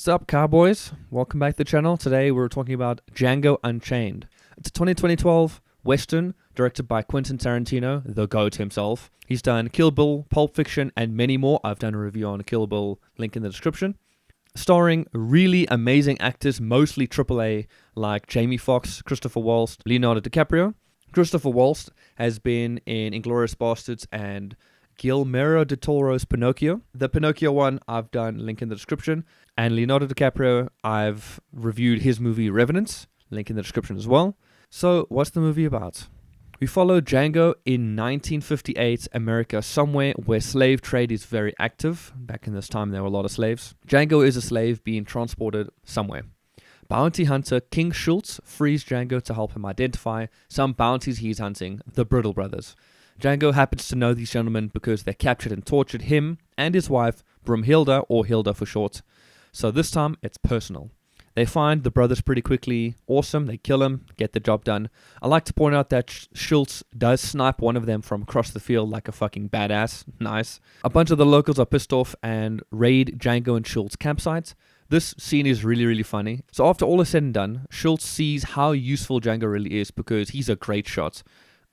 What's up, cowboys? Welcome back to the channel. Today we're talking about Django Unchained. It's a 2012 Western directed by Quentin Tarantino, the GOAT himself. He's done Kill Bill, Pulp Fiction, and many more. I've done a review on Kill Bill, link in the description. Starring really amazing actors, mostly AAA, like Jamie Foxx, Christopher Waltz, Leonardo DiCaprio. Christopher Waltz has been in Inglourious Basterds and Guillermo del Toro's Pinocchio. The Pinocchio one, I've done, link in the description. And Leonardo DiCaprio, I've reviewed his movie Revenant, link in the description as well. So, what's the movie about? We follow Django in 1958 America, somewhere where slave trade is very active. Back in this time, there were a lot of slaves. Django is a slave being transported somewhere. Bounty hunter King Schultz frees Django to help him identify some bounties he's hunting, the Brittle brothers. Django happens to know these gentlemen because they captured and tortured him and his wife, Brumhilda, or Hilda for short. So this time, it's personal. They find the brothers pretty quickly. Awesome. They kill him, get the job done. I like to point out that Schultz does snipe one of them from across the field like a fucking badass. Nice. A bunch of the locals are pissed off and raid Django and Schultz campsites. This scene is really, really funny. So after all is said and done, Schultz sees how useful Django really is because he's a great shot.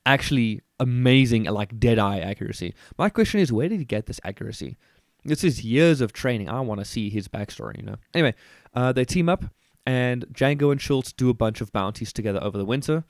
Actually, amazing, like dead-eye accuracy. My question is, where did he get this accuracy? This is years of training. I want to see his backstory, you know. Anyway, they team up, and Django and Schultz do a bunch of bounties together over the winter.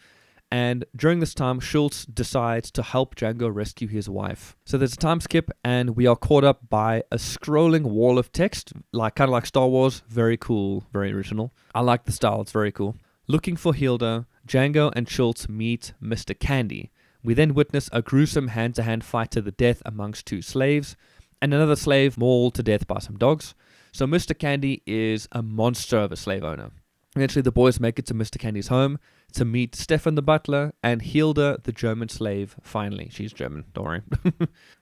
And during this time, Schultz decides to help Django rescue his wife. So there's a time skip, and we are caught up by a scrolling wall of text, kind of like Star Wars. Very cool, very original. I like the style. It's very cool. Looking for Hilda, Django and Schultz meet Mr. Candy. We then witness a gruesome hand-to-hand fight to the death amongst two slaves, and another slave mauled to death by some dogs. So Mr. Candy is a monster of a slave owner. Eventually the boys make it to Mr. Candy's home to meet Stefan the butler and Hilda the German slave. Finally, she's German, don't worry.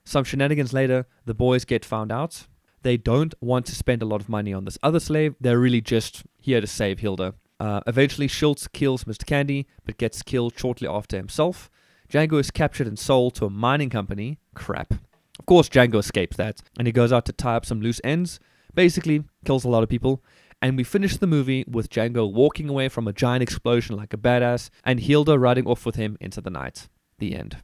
Some shenanigans later, the boys get found out. They don't want to spend a lot of money on this other slave. They're really just here to save Hilda. Eventually Schultz kills Mr. Candy, but gets killed shortly after himself. Django is captured and sold to a mining company. Crap. Of course, Django escapes that, and he goes out to tie up some loose ends. Basically, kills a lot of people. And we finish the movie with Django walking away from a giant explosion like a badass, and Hilda riding off with him into the night. The end.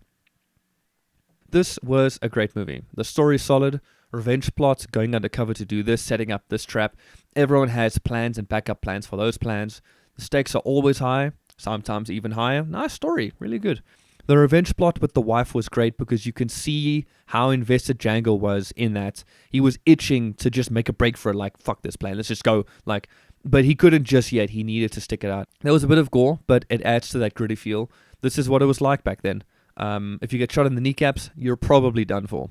This was a great movie. The story is solid. Revenge plot, going undercover to do this, setting up this trap. Everyone has plans and backup plans for those plans. The stakes are always high, sometimes even higher. Nice story, really good. The revenge plot with the wife was great because you can see how invested Django was in that. He was itching to just make a break for it, like, fuck this plan, let's just go. But he couldn't just yet, he needed to stick it out. There was a bit of gore, but it adds to that gritty feel. This is what it was like back then. If you get shot in the kneecaps, you're probably done for.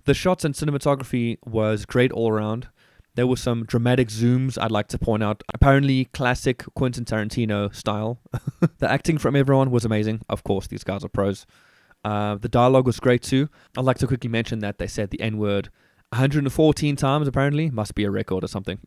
The shots and cinematography was great all around. There were some dramatic zooms I'd like to point out. Apparently classic Quentin Tarantino style. The acting from everyone was amazing. Of course, these guys are pros. The dialogue was great too. I'd like to quickly mention that they said the N-word 114 times apparently. Must be a record or something.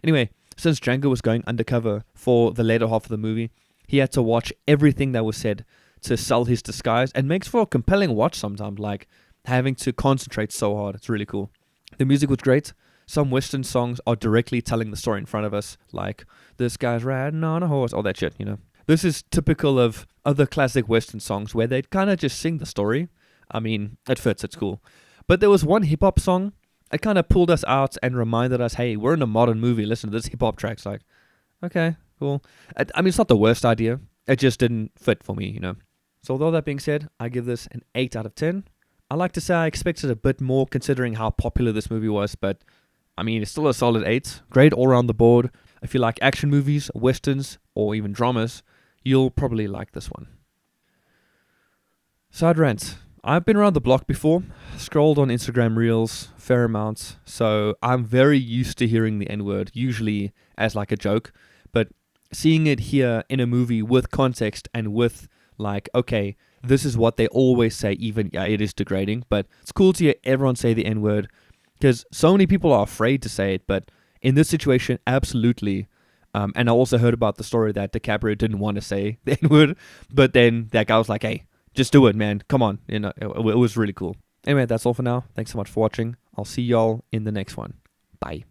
Anyway, since Django was going undercover for the later half of the movie, he had to watch everything that was said to sell his disguise, and makes for a compelling watch sometimes, like having to concentrate so hard. It's really cool. The music was great. Some Western songs are directly telling the story in front of us, like, this guy's riding on a horse, all that shit, you know. This is typical of other classic Western songs where they kind of just sing the story. I mean, it fits, it's cool. But there was one hip-hop song, it kind of pulled us out and reminded us, hey, we're in a modern movie, listen to this hip-hop track. It's like, okay, cool. I mean, it's not the worst idea, it just didn't fit for me, you know. So although that being said, I give this an 8 out of 10. I like to say I expected a bit more considering how popular this movie was, but I mean, it's still a solid 8. Great all around the board. If you like action movies, westerns, or even dramas, you'll probably like this one. Side rant. I've been around the block before, scrolled on Instagram Reels, fair amount, so I'm very used to hearing the N-word, usually as like a joke, but seeing it here in a movie with context and with like, okay, this is what they always say, even, yeah, it is degrading, but it's cool to hear everyone say the N-word, because so many people are afraid to say it, but in this situation, absolutely. And I also heard about the story that DiCaprio didn't want to say the N-word, but then that guy was like, hey, just do it, man. Come on. You know, it was really cool. Anyway, that's all for now. Thanks so much for watching. I'll see y'all in the next one. Bye.